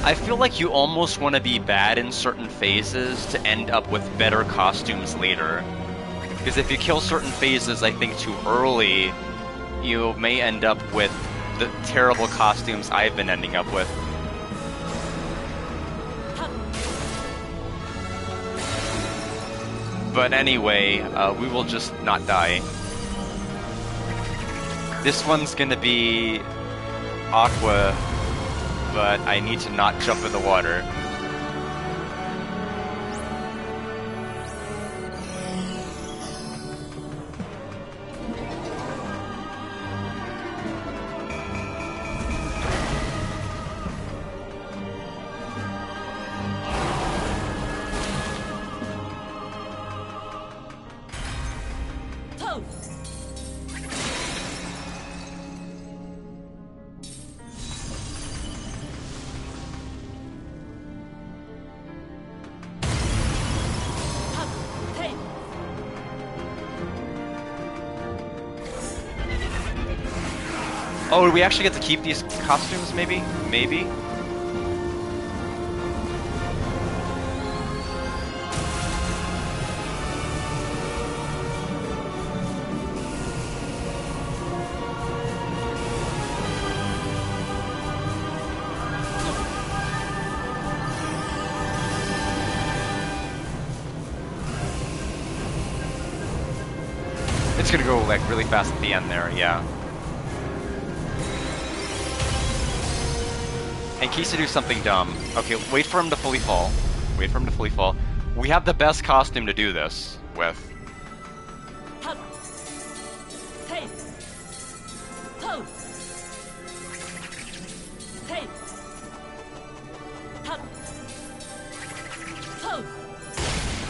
I feel like you almost want to be bad in certain phases to end up with better costumes later. Because if you kill certain phases, I think, too early, you may end up with the terrible costumes I've been ending up with. But anyway, we will just not die. This one's gonna be Aqua, but I need to not jump in the water. Oh, do we actually get to keep these costumes, maybe? Maybe? It's gonna go, like, really fast at the end there, yeah. In case to do something dumb. Okay, wait for him to fully fall. Wait for him to fully fall. We have the best costume to do this with.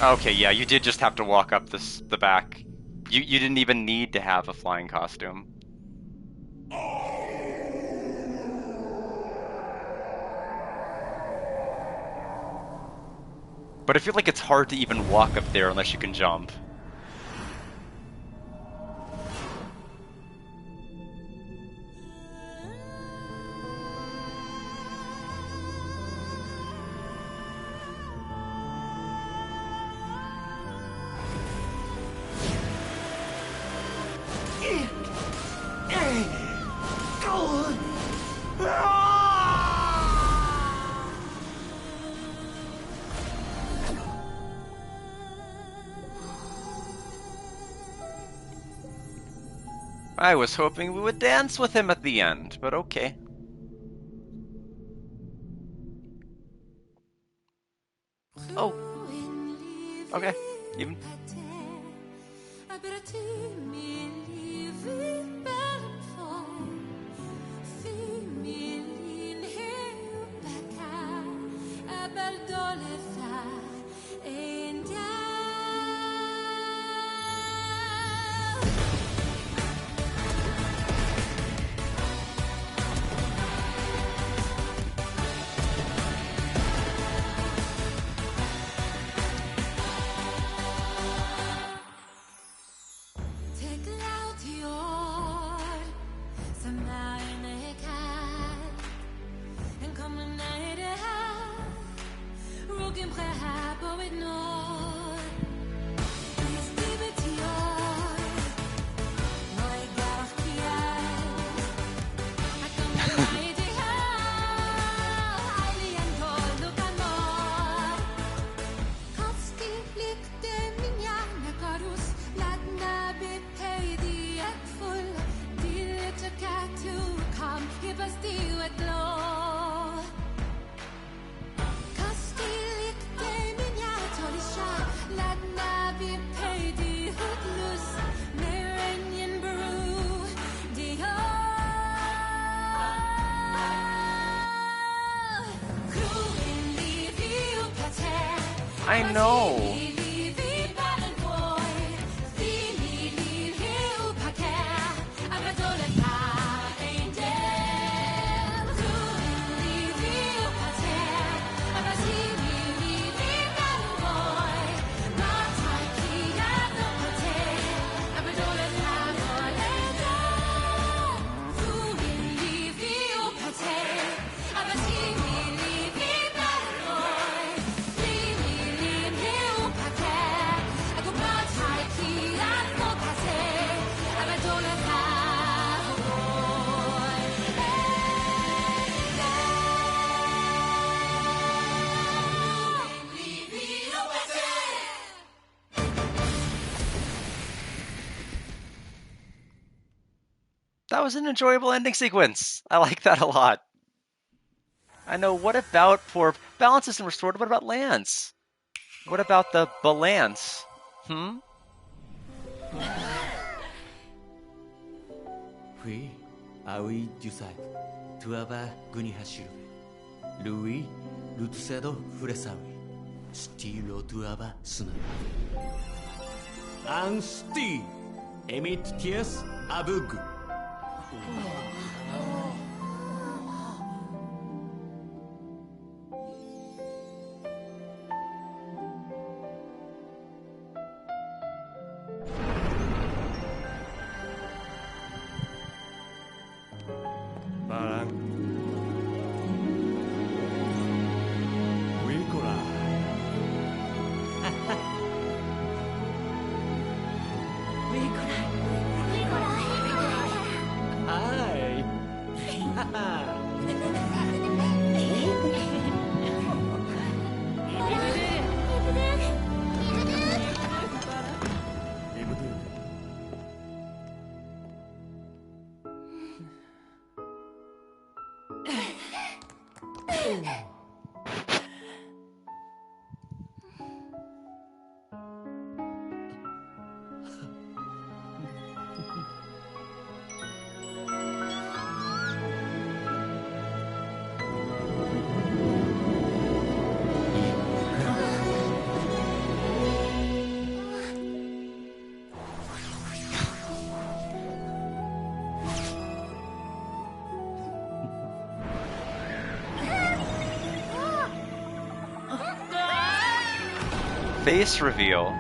Okay, yeah, you did just have to walk up the back. You didn't even need to have a flying costume. But I feel like it's hard to even walk up there unless you can jump. I was hoping we would dance with him at the end, but okay. Oh. Okay. Even. I know. That was an enjoyable ending sequence. I like that a lot. I know, what about poor... Balance isn't restored, what about Lance? What about the balance? Oui, awi jusai, tuaba guni hashiru. Lui, lutusedo furesawi. Stilo tuaba suna. An sti, emit ties abugu. Balan. Wikola. Hi. Face reveal.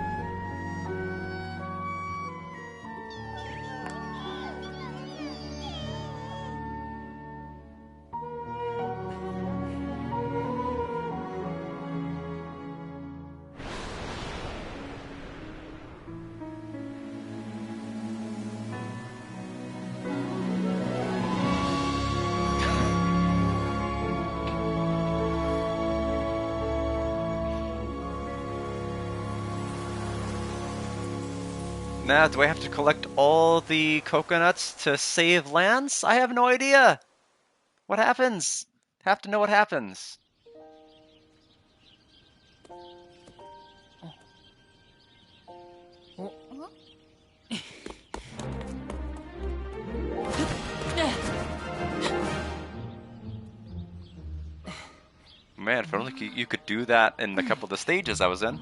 Now, do I have to collect all the coconuts to save Lance? I have no idea. What happens? Have to know what happens. Man, if only you could do that in a couple of the stages I was in.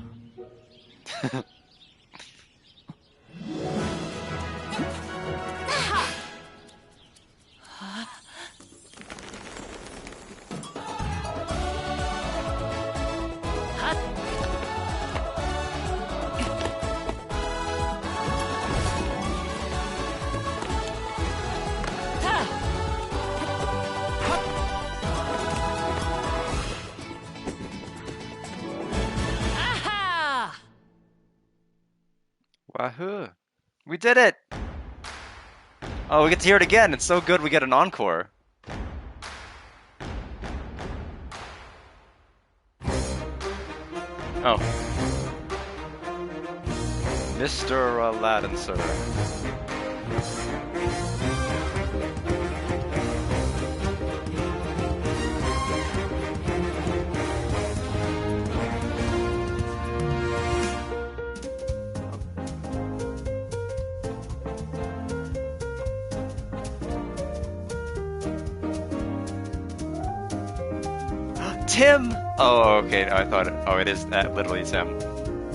Wahoo! We did it! Oh, we get to hear it again. It's so good we get an encore. Oh. Mr. Aladdin, sir. Tim! Oh, okay. No, I thought. Oh, it is. That literally is him.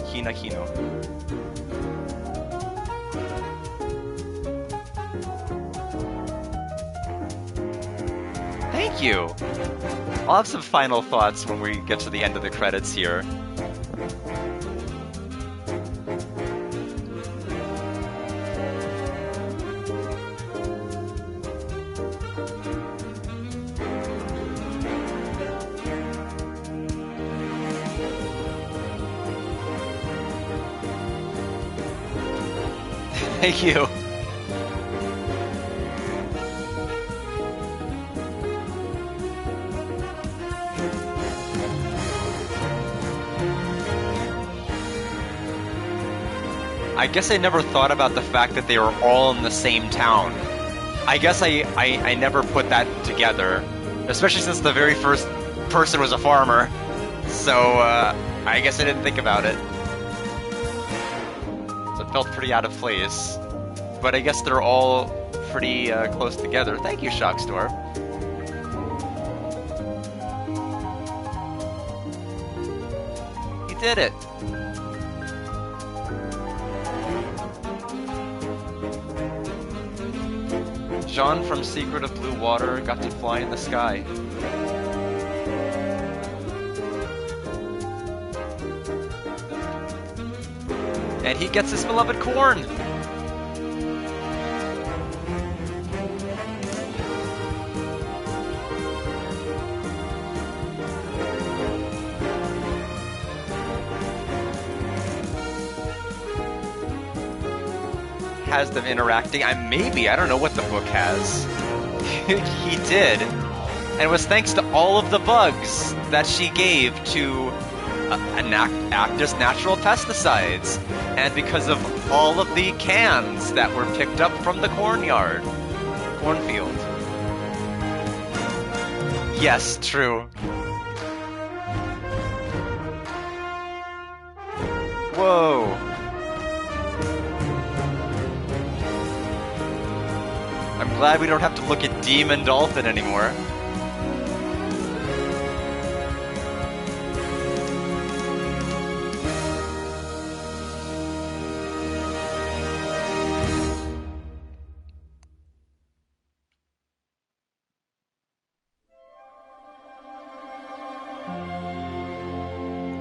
Hina Hino. Thank you. I'll have some final thoughts when we get to the end of the credits here. Thank you. I guess I never thought about the fact that they were all in the same town. I guess I never put that together, especially since the very first person was a farmer. So I guess I didn't think about it. So it felt pretty out of place. But I guess they're all pretty close together. Thank you, Shockstorm. You did it. Jean from Secret of Blue Water got to fly in the sky. And he gets his beloved corn! Has them interacting. Maybe, I don't know what the book has. He did. And it was thanks to all of the bugs that she gave to act as natural pesticides. And because of all of the cans that were picked up from the cornfield. Yes, true. Whoa. I'm glad we don't have to look at Demon Dolphin anymore.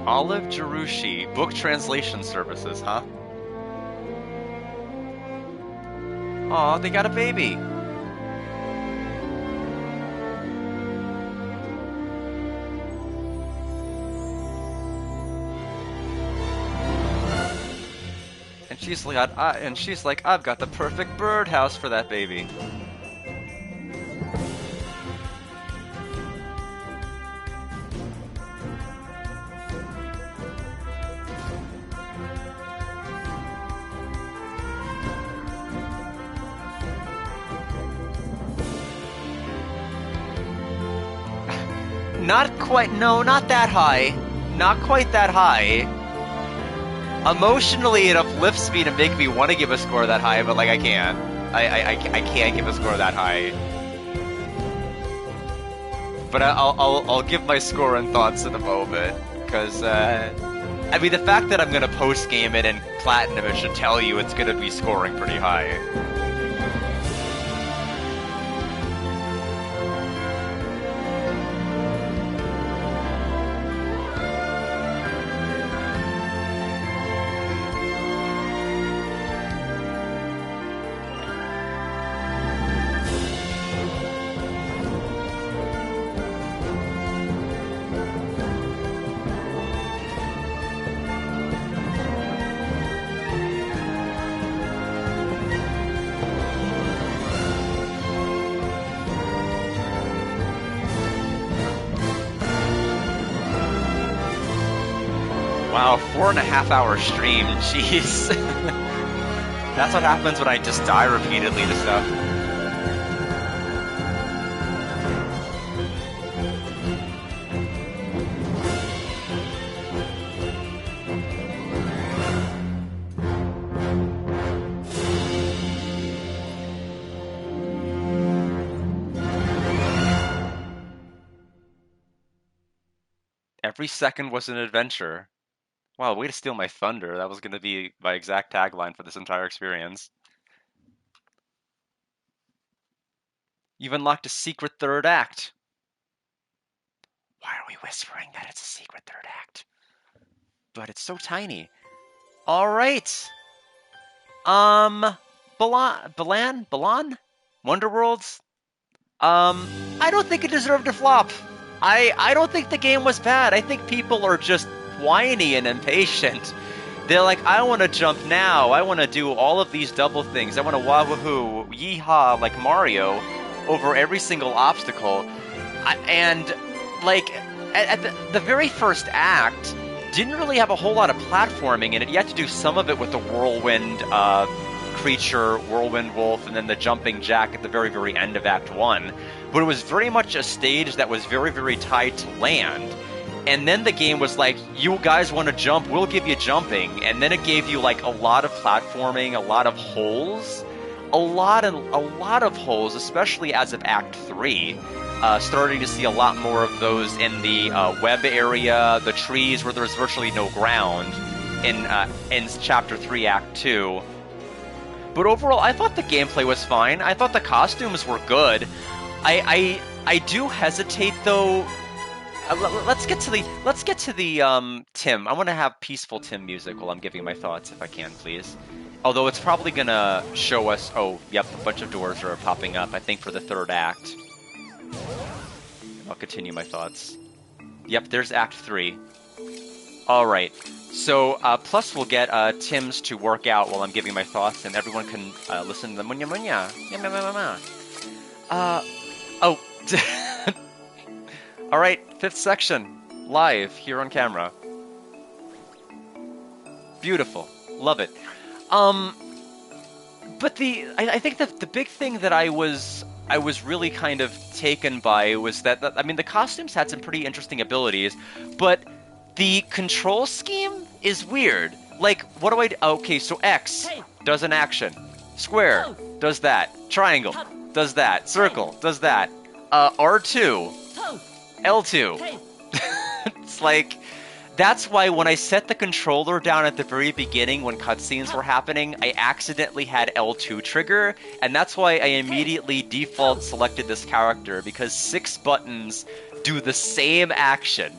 Olive Jarushi, book translation services, huh? Aw, they got a baby. And she's like, I've got the perfect birdhouse for that baby. Not quite, no, not that high. Not quite that high. Emotionally, it uplifts me to make me want to give a score that high, but like I can't. I can't give a score that high. But I'll give my score and thoughts in a moment, because I mean the fact that I'm gonna post game it and platinum it should tell you it's gonna be scoring pretty high. Wow, 4.5 hour stream, jeez. That's what happens when I just die repeatedly to stuff. Every second was an adventure. Wow, way to steal my thunder. That was going to be my exact tagline for this entire experience. You've unlocked a secret third act. Why are we whispering that it's a secret third act? But it's so tiny. Alright. Balan? Wonderworlds? I don't think it deserved to flop. I don't think the game was bad. I think people are just whiny and impatient. They're like, I want to jump now. I want to do all of these double things. I want to wahoo, yeehaw like Mario over every single obstacle. And like at the very first act didn't really have a whole lot of platforming in it. You had to do some of it with the whirlwind creature, Whirlwind Wolf, and then the Jumping Jack at the very, very end of Act 1. But it was very much a stage that was very, very tied to land. And then the game was like, you guys want to jump, we'll give you jumping. And then it gave you like a lot of platforming, a lot of holes. A lot of holes, especially as of Act 3. Starting to see a lot more of those in the web area, the trees where there's virtually no ground in Chapter 3, Act 2. But overall, I thought the gameplay was fine. I thought the costumes were good. I do hesitate though. Let's get to the Tim. I want to have peaceful Tim music while I'm giving my thoughts, if I can, please. Although it's probably gonna show us. Oh, yep, a bunch of doors are popping up. I think for the third act. I'll continue my thoughts. Yep, there's Act 3. All right. So plus we'll get Tim's to work out while I'm giving my thoughts, and everyone can listen to the munya munya. Oh. All right, 5th section, live, here on camera. Beautiful. Love it. But I think that the big thing that I was really kind of taken by was that, I mean, the costumes had some pretty interesting abilities, but the control scheme is weird. Like, what do I do? Okay, so X does an action. Square does that. Triangle does that. Circle does that. R2. L2. It's like, that's why when I set the controller down at the very beginning when cutscenes were happening, I accidentally had L2 trigger, and that's why I immediately default selected this character, because 6 buttons do the same action.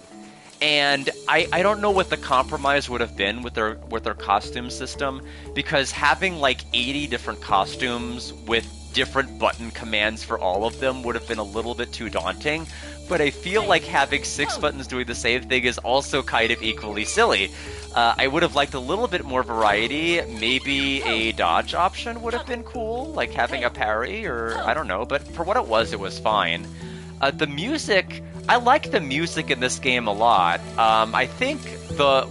And I don't know what the compromise would have been with their costume system, because having like 80 different costumes with different button commands for all of them would have been a little bit too daunting. But I feel like having 6 buttons doing the same thing is also kind of equally silly. I would have liked a little bit more variety. Maybe a dodge option would have been cool, like having a parry, or I don't know. But for what it was fine. The music, I like the music in this game a lot. I think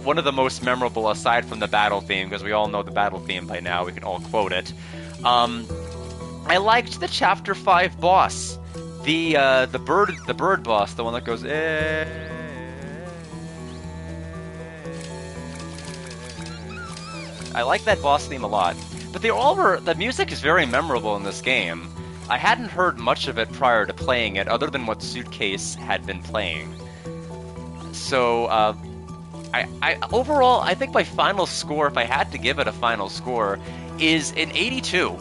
one of the most memorable, aside from the battle theme, because we all know the battle theme by now, we can all quote it. I liked the Chapter 5 boss. The bird boss, the one that goes I like that boss theme a lot. But the music is very memorable in this game. I hadn't heard much of it prior to playing it, other than what Suitcase had been playing. So, overall, I think my final score, if I had to give it a final score, is an 82.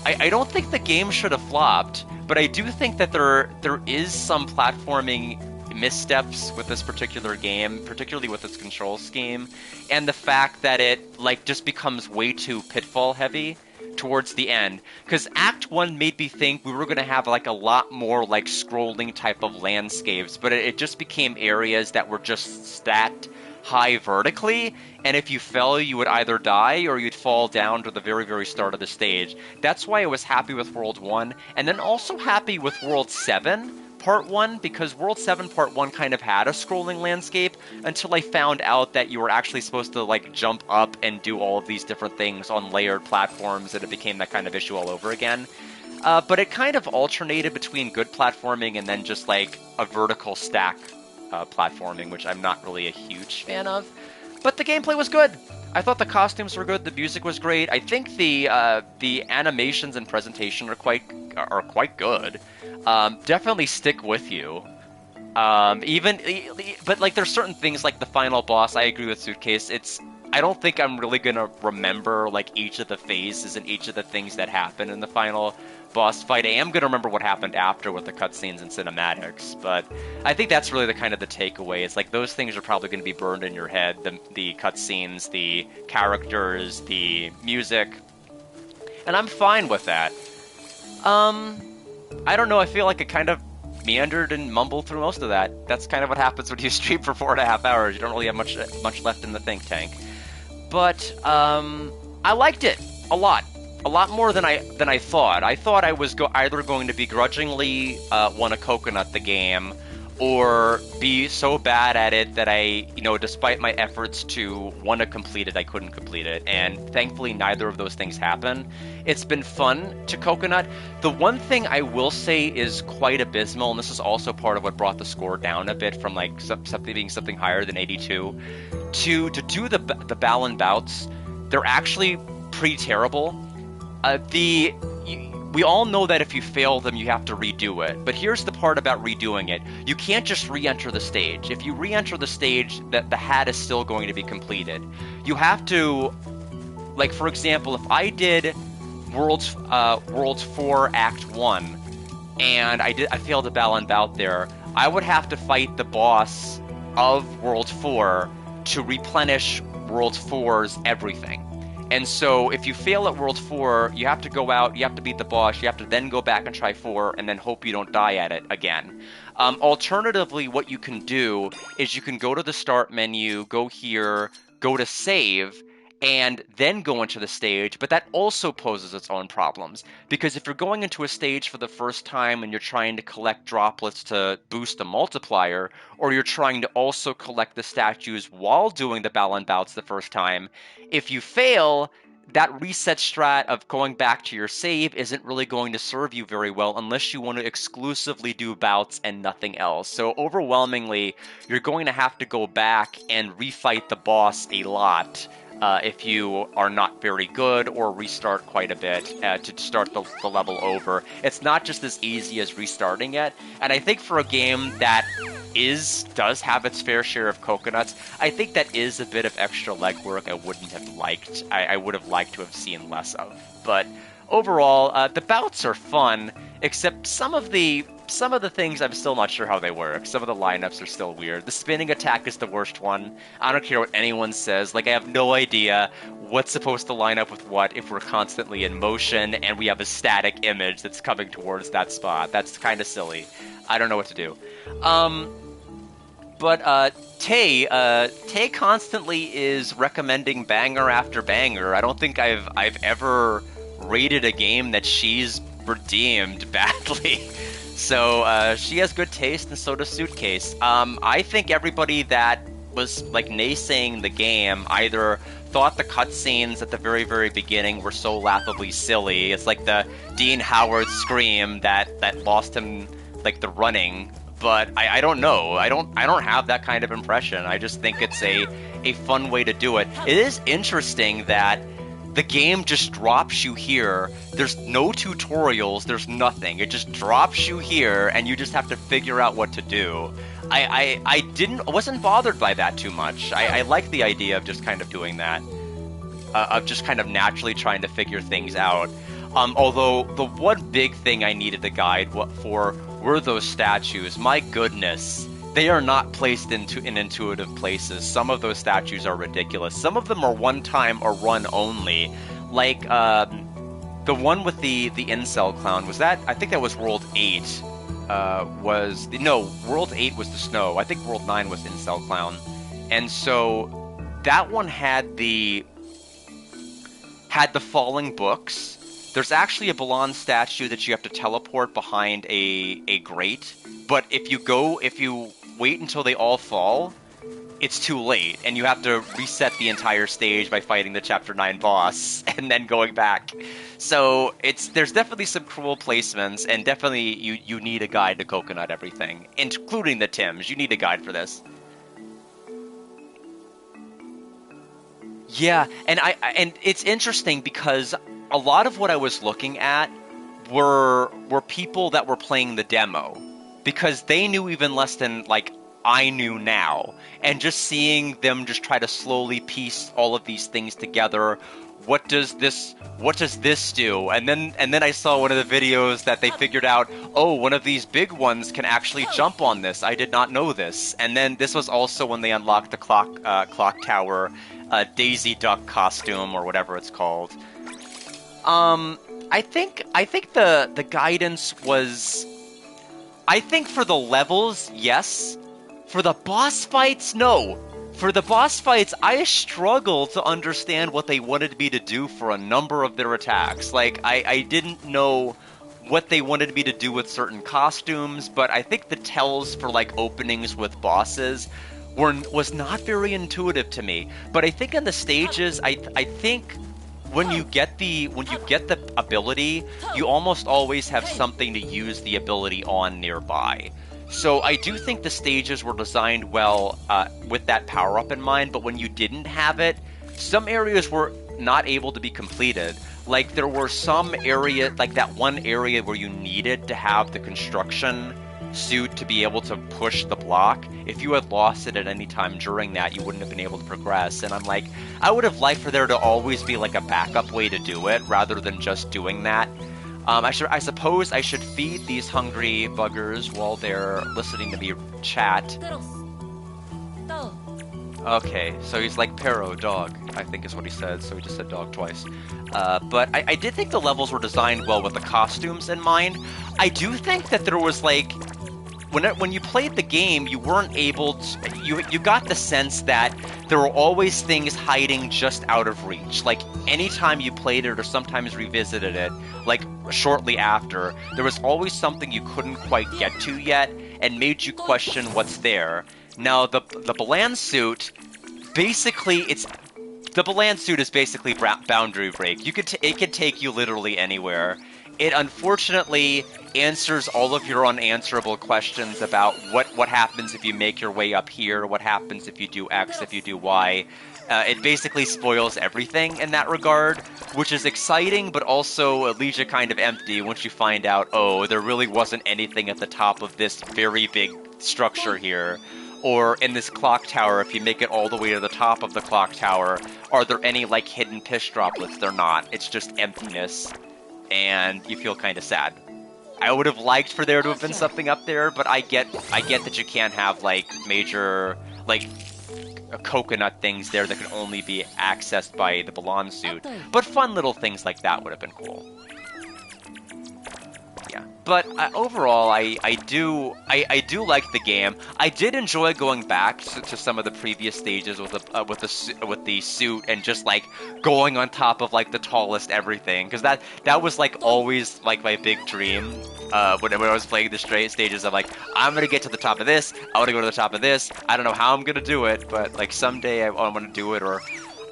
I don't think the game should have flopped, but I do think that there is some platforming missteps with this particular game, particularly with its control scheme, and the fact that it like just becomes way too pitfall heavy towards the end. Because Act 1 made me think we were going to have like a lot more like scrolling type of landscapes, but it just became areas that were just stacked high vertically, and if you fell, you would either die or you'd fall down to the very, very start of the stage. That's why I was happy with World 1, and then also happy with World 7 Part 1, because World 7 Part 1 kind of had a scrolling landscape until I found out that you were actually supposed to like jump up and do all of these different things on layered platforms, and it became that kind of issue all over again. But it kind of alternated between good platforming and then just like a vertical stack platforming, which I'm not really a huge fan of. But the gameplay was good. I thought the costumes were good. The music was great. I think the animations and presentation are quite good. Definitely stick with you. But like there's certain things like the final boss. I agree with Suitcase. I don't think I'm really gonna remember like each of the phases and each of the things that happen in the final boss fight. I am gonna remember what happened after with the cutscenes and cinematics, but I think that's really the kind of the takeaway. It's like those things are probably gonna be burned in your head. The cutscenes, the characters, the music, and I'm fine with that. I don't know. I feel like I kind of meandered and mumbled through most of that. That's kind of what happens when you stream for 4.5 hours. You don't really have much left in the think tank. But I liked it a lot more than I thought. I thought I was either going to begrudgingly want to coconut the game, or be so bad at it that I, despite my efforts to want to complete it, I couldn't complete it. And thankfully, neither of those things happen. It's been fun to Coconut. The one thing I will say is quite abysmal, and this is also part of what brought the score down a bit from like something being something higher than 82. To do the Balan bouts, they're actually pretty terrible. We all know that if you fail them, you have to redo it. But here's the part about redoing it. You can't just re-enter the stage. If you re-enter the stage, the hat is still going to be completed. You have to, like, for example, if I did Worlds 4 Act 1, and I failed a Balan bout there, I would have to fight the boss of World 4 to replenish World 4's everything. And so if you fail at World 4, you have to go out, you have to beat the boss, you have to then go back and try 4, and then hope you don't die at it again. Alternatively, what you can do is you can go to the start menu, go here, go to save, and then go into the stage, but that also poses its own problems. Because if you're going into a stage for the first time and you're trying to collect droplets to boost the multiplier, or you're trying to also collect the statues while doing the Balan bouts the first time, if you fail, that reset strat of going back to your save isn't really going to serve you very well unless you want to exclusively do bouts and nothing else. So overwhelmingly, you're going to have to go back and refight the boss a lot if you are not very good, or restart quite a bit to start the level over. It's not just as easy as restarting it, and I think for a game that does have its fair share of coconuts, I think that is a bit of extra legwork I wouldn't have liked. I would have liked to have seen less of. But overall, the bouts are fun, except some of the things I'm still not sure how they work. Some of the lineups are still weird. The spinning attack is the worst one. I don't care what anyone says. Like, I have no idea what's supposed to line up with what if we're constantly in motion and we have a static image that's coming towards that spot. That's kind of silly. I don't know what to do. But Tay constantly is recommending banger after banger. I don't think I've ever rated a game that she's redeemed badly. So she has good taste, and so does Suitcase. I think everybody that was like naysaying the game either thought the cutscenes at the very, very beginning were so laughably silly. It's like the Dean Howard scream that lost him like the running. But I don't know. I don't have that kind of impression. I just think it's a fun way to do it. It is interesting that the game just drops you here. There's no tutorials, there's nothing. It just drops you here, and you just have to figure out what to do. I wasn't bothered by that too much. I like the idea of just kind of doing that. Of just kind of naturally trying to figure things out. Although, the one big thing I needed a guide for were those statues. My goodness. They are not placed in intuitive places. Some of those statues are ridiculous. Some of them are one-time or run only. Like, the one with the incel clown, was that? I think that was World 8. World 8 was the snow. I think World 9 was incel clown. And so, that one had the falling books. There's actually a Balan statue that you have to teleport behind a grate. But if you wait until they all fall, it's too late, and you have to reset the entire stage by fighting the Chapter 9 boss, and then going back. So there's definitely some cruel placements, and definitely you need a guide to coconut everything, including the Tims. You need a guide for this. Yeah, and it's interesting because a lot of what I was looking at were people that were playing the demo, because they knew even less than like I knew now, and just seeing them just try to slowly piece all of these things together. What does this do? And then I saw one of the videos that they figured out, oh, one of these big ones can actually jump on this. I did not know this. And then this was also when they unlocked the clock tower Daisy Duck costume, or whatever it's called. I think the guidance was, I think for the levels, yes. For the boss fights, no. For the boss fights, I struggled to understand what they wanted me to do for a number of their attacks. Like, I didn't know what they wanted me to do with certain costumes, but I think the tells for like openings with bosses was not very intuitive to me. But I think in the stages, I think when you get the ability, you almost always have something to use the ability on nearby. So I do think the stages were designed well with that power-up in mind, but when you didn't have it, some areas were not able to be completed. Like, there were some area, like that one area where you needed to have the construction suit to be able to push the block. If you had lost it at any time during that, you wouldn't have been able to progress. And I'm like, I would have liked for there to always be like a backup way to do it, rather than just doing that. I suppose I should feed these hungry buggers while they're listening to me chat. Okay, so he's like Pero, dog, I think is what he said, so he just said dog twice. But I did think the levels were designed well with the costumes in mind. I do think that there was like, when you played the game, you weren't able to, you got the sense that there were always things hiding just out of reach. Like, anytime you played it or sometimes revisited it, like shortly after, there was always something you couldn't quite get to yet and made you question what's there. Now, the Balan suit, basically, the Balan suit is basically boundary break. It can take you literally anywhere. It unfortunately answers all of your unanswerable questions about what happens if you make your way up here, what happens if you do X, if you do Y. It basically spoils everything in that regard, which is exciting, but also it leaves you kind of empty once you find out, oh, there really wasn't anything at the top of this very big structure here. Or in this clock tower, if you make it all the way to the top of the clock tower, are there any, like, hidden piss droplets? They're not. It's just emptiness. And you feel kind of sad. I would have liked for there to have been something up there, but I get that you can't have, like, major, like, coconut things there that can only be accessed by the Balan suit. But fun little things like that would have been cool. Yeah, but overall, I do like the game. I did enjoy going back to some of the previous stages with the suit and just like going on top of like the tallest everything, because that was like always like my big dream. When I was playing the straight stages, I'm like, I'm gonna get to the top of this. I want to go to the top of this. I don't know how I'm gonna do it, but like someday I want to do it. Or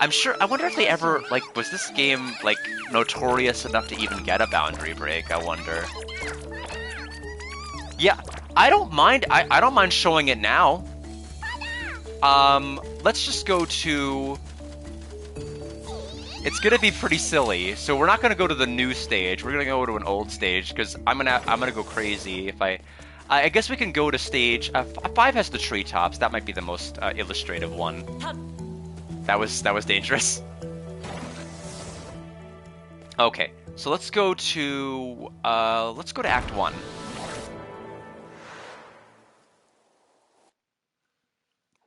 I'm sure, I wonder if they ever, like, was this game, like, notorious enough to even get a boundary break, I wonder. Yeah, I don't mind, I don't mind showing it now. Let's just go to, it's gonna be pretty silly, so we're not gonna go to the new stage, we're gonna go to an old stage, because I'm gonna go crazy if I guess we can go to stage, 5 has the treetops, that might be the most illustrative one. That was dangerous. Okay, so let's go to Act 1.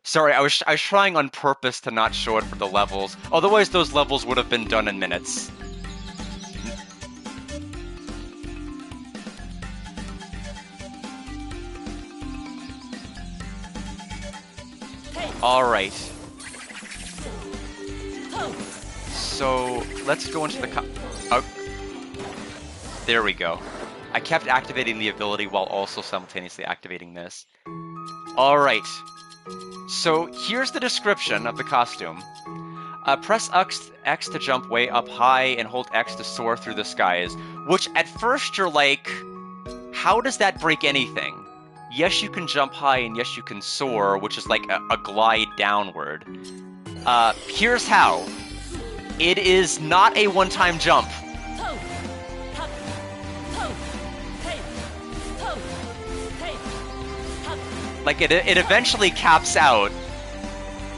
Sorry, I was trying on purpose to not show it for the levels. Otherwise, those levels would have been done in minutes. All right. So, let's go into the oh. There we go. I kept activating the ability while also simultaneously activating this. Alright. So, here's the description of the costume. Press X to jump way up high and hold X to soar through the skies. Which, at first, you're like, how does that break anything? Yes, you can jump high and yes, you can soar, which is like a glide downward. Here's how. It is not a one-time jump. Like, it eventually caps out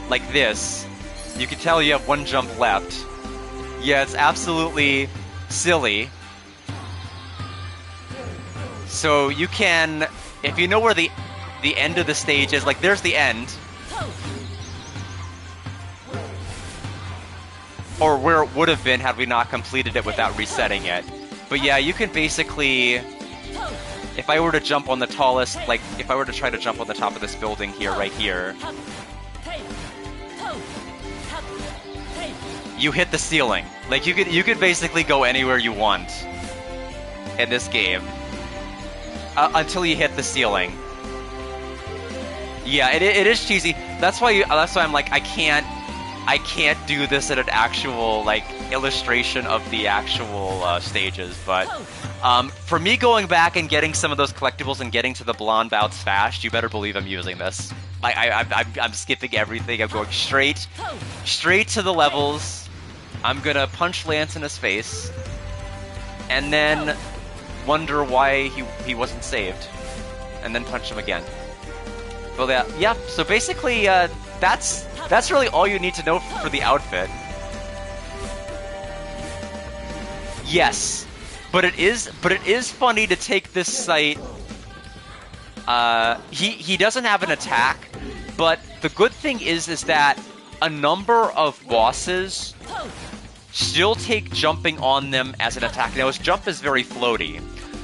like this. You can tell you have one jump left. Yeah, it's absolutely silly. So you can, if you know where the end of the stage is, like there's the end. Or where it would have been had we not completed it without resetting it. But yeah, you can basically, if I were to jump on the tallest, like if I were to try to jump on the top of this building here, right here, you hit the ceiling. Like you could basically go anywhere you want. in this game. Until you hit the ceiling. Yeah, it is cheesy. That's why I'm like, I can't do this in an actual like illustration of the actual stages. But for me going back and getting some of those collectibles and getting to the Balan bouts fast, you better believe I'm using this. Like I'm skipping everything. I'm going straight to the levels. I'm gonna punch Lance in his face, and then wonder why he wasn't saved, and then punch him again. But yeah. So basically, that's really all you need to know for the outfit. Yes, but it is funny to take this site. He doesn't have an attack, but the good thing is that a number of bosses still take jumping on them as an attack. Now his jump is very floaty,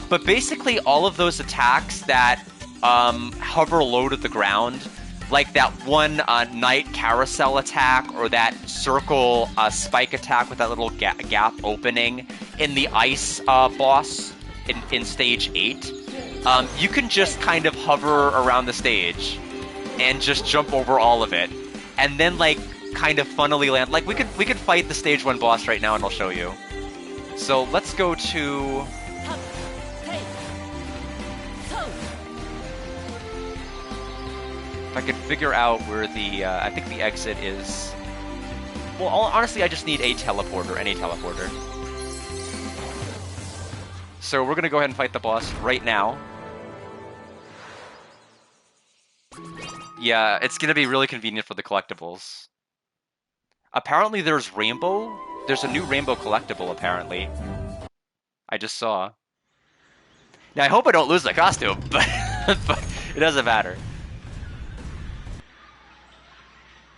but basically all of those attacks that hover low to the ground, like that one night carousel attack or that circle spike attack with that little gap opening in the ice boss in stage 8, you can just kind of hover around the stage and just jump over all of it, and then like kind of funnily land. Like we could fight the stage 1 boss right now and I'll show you. So let's go to if I can figure out where the, I think the exit is... Well, honestly, I just need any teleporter. So we're gonna go ahead and fight the boss right now. Yeah, it's gonna be really convenient for the collectibles. Apparently there's a new rainbow collectible, apparently. I just saw. Now, I hope I don't lose the costume, but it doesn't matter.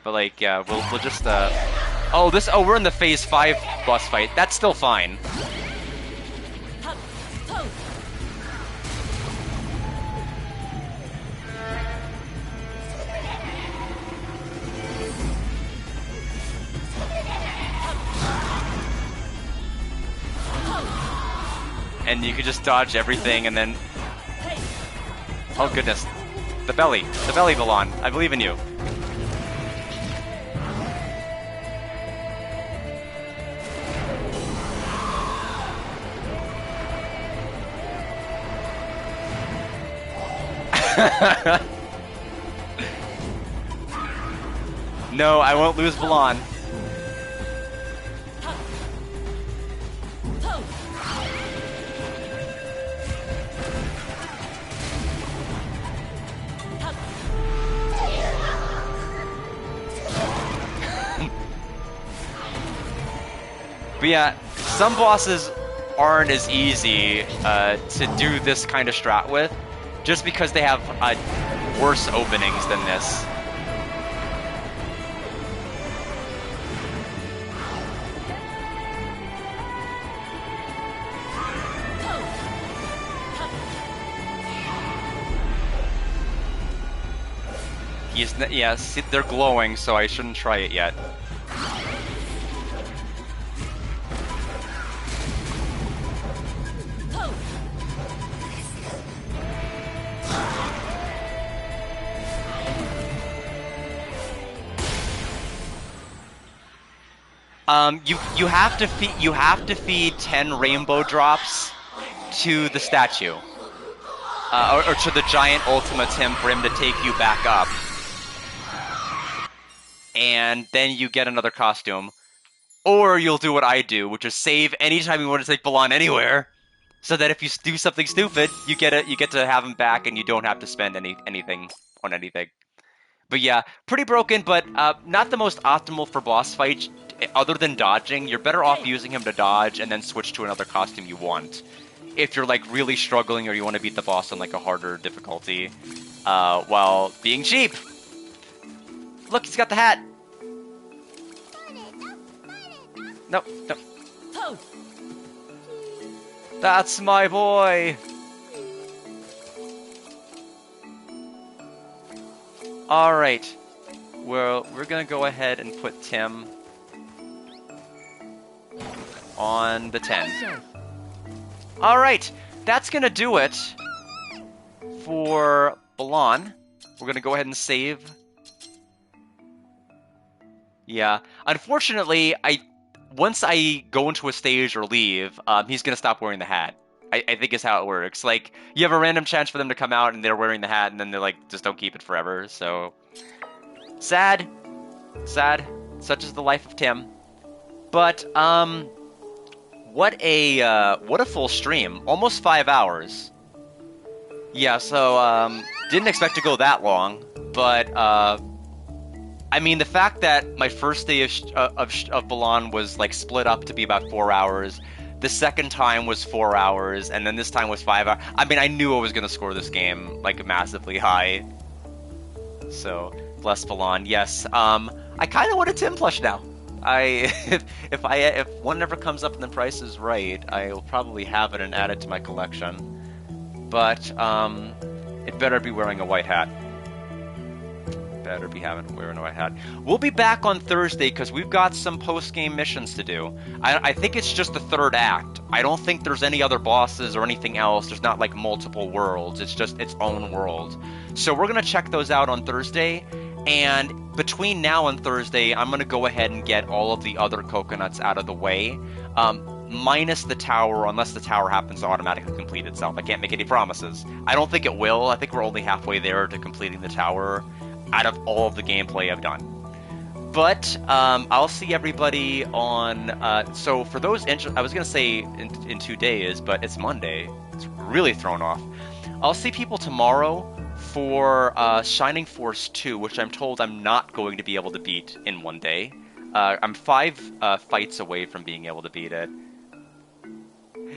But like, yeah, we'll just oh, we're in the phase 5 boss fight. That's still fine. And you can just dodge everything and then... Oh goodness. The belly Balan. I believe in you. No, I won't lose Balan. But yeah, some bosses aren't as easy to do this kind of strat with, just because they have worse openings than this. Yeah, see, they're glowing, so I shouldn't try it yet. You have to feed 10 rainbow drops to the statue, or to the giant Ultima Tim for him to take you back up, and then you get another costume. Or you'll do what I do, which is save anytime you want to take Balan anywhere, so that if you do something stupid, you get to have him back, and you don't have to spend anything on anything. But yeah, pretty broken, but not the most optimal for boss fights. Other than dodging, you're better off using him to dodge and then switch to another costume you want. If you're like really struggling or you want to beat the boss on like a harder difficulty, while being cheap. Look, he's got the hat. No. That's my boy. All right. Well, we're gonna go ahead and put Tim on the 10. All right. that's gonna do it for Balan. We're gonna go ahead and save. Yeah, unfortunately, once I go into a stage or leave, he's gonna stop wearing the hat. I think is how it works. Like, you have a random chance for them to come out and they're wearing the hat, and then they're like, just don't keep it forever. So sad, sad. Such is the life of Tim. But what a full stream. Almost 5 hours. Yeah, so didn't expect to go that long, but I mean, the fact that my first day of Balan was like split up to be about 4 hours, the second time was 4 hours, and then this time was 5 hours. I mean, I knew I was gonna score this game like massively high. So bless Balan. Yes, I kind of want a Tim plush now. If one ever comes up and the price is right, I'll probably have it and add it to my collection. But it better be wearing a white hat. Better be wearing a white hat. We'll be back on Thursday because we've got some post-game missions to do. I think it's just the third act. I don't think there's any other bosses or anything else. There's not like multiple worlds. It's just its own world. So we're gonna check those out on Thursday. And between now and Thursday, I'm gonna go ahead and get all of the other coconuts out of the way. Minus the tower, unless the tower happens to automatically complete itself. I can't make any promises. I don't think it will. I think we're only halfway there to completing the tower out of all of the gameplay I've done. But I'll see everybody on... so for those... I was going to say in 2 days, but it's Monday. It's really thrown off. I'll see people tomorrow for Shining Force 2, which I'm told I'm not going to be able to beat in 1 day. I'm 5 fights away from being able to beat it.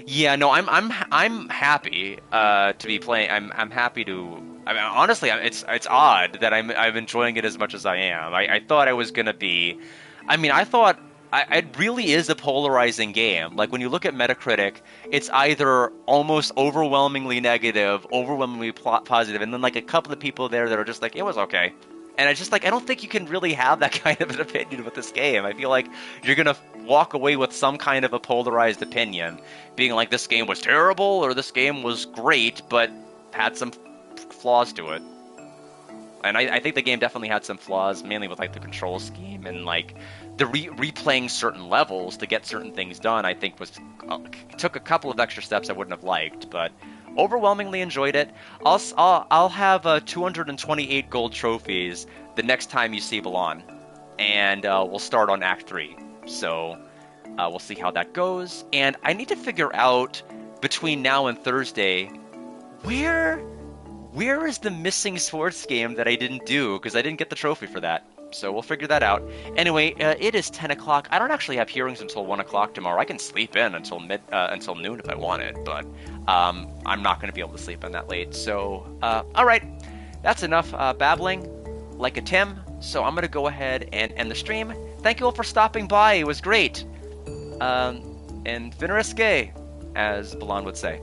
Yeah, no, I'm happy to be playing. I'm happy to. I mean, honestly, it's odd that I'm enjoying it as much as I am. I thought I was gonna be. I mean, I thought it really is a polarizing game. Like when you look at Metacritic, it's either almost overwhelmingly negative, overwhelmingly positive, and then like a couple of people there that are just like, it was okay. And I just like, I don't think you can really have that kind of an opinion with this game. I feel like you're gonna walk away with some kind of a polarized opinion, being like this game was terrible or this game was great, but had some flaws to it. And I think the game definitely had some flaws, mainly with like the control scheme and like the replaying certain levels to get certain things done. I think took a couple of extra steps I wouldn't have liked, but overwhelmingly enjoyed it. I'll have 228 gold trophies the next time you see Balan, and we'll start on Act 3. So we'll see how that goes. And I need to figure out between now and Thursday where is the missing sports game that I didn't do because I didn't get the trophy for that. So we'll figure that out. Anyway, it is 10 o'clock. I don't actually have hearings until 1 o'clock tomorrow. I can sleep in until noon if I wanted, but I'm not going to be able to sleep in that late. So, all right, that's enough babbling like a Tim. So I'm going to go ahead and end the stream. Thank you all for stopping by. It was great. And Finnerisque, as Balan would say.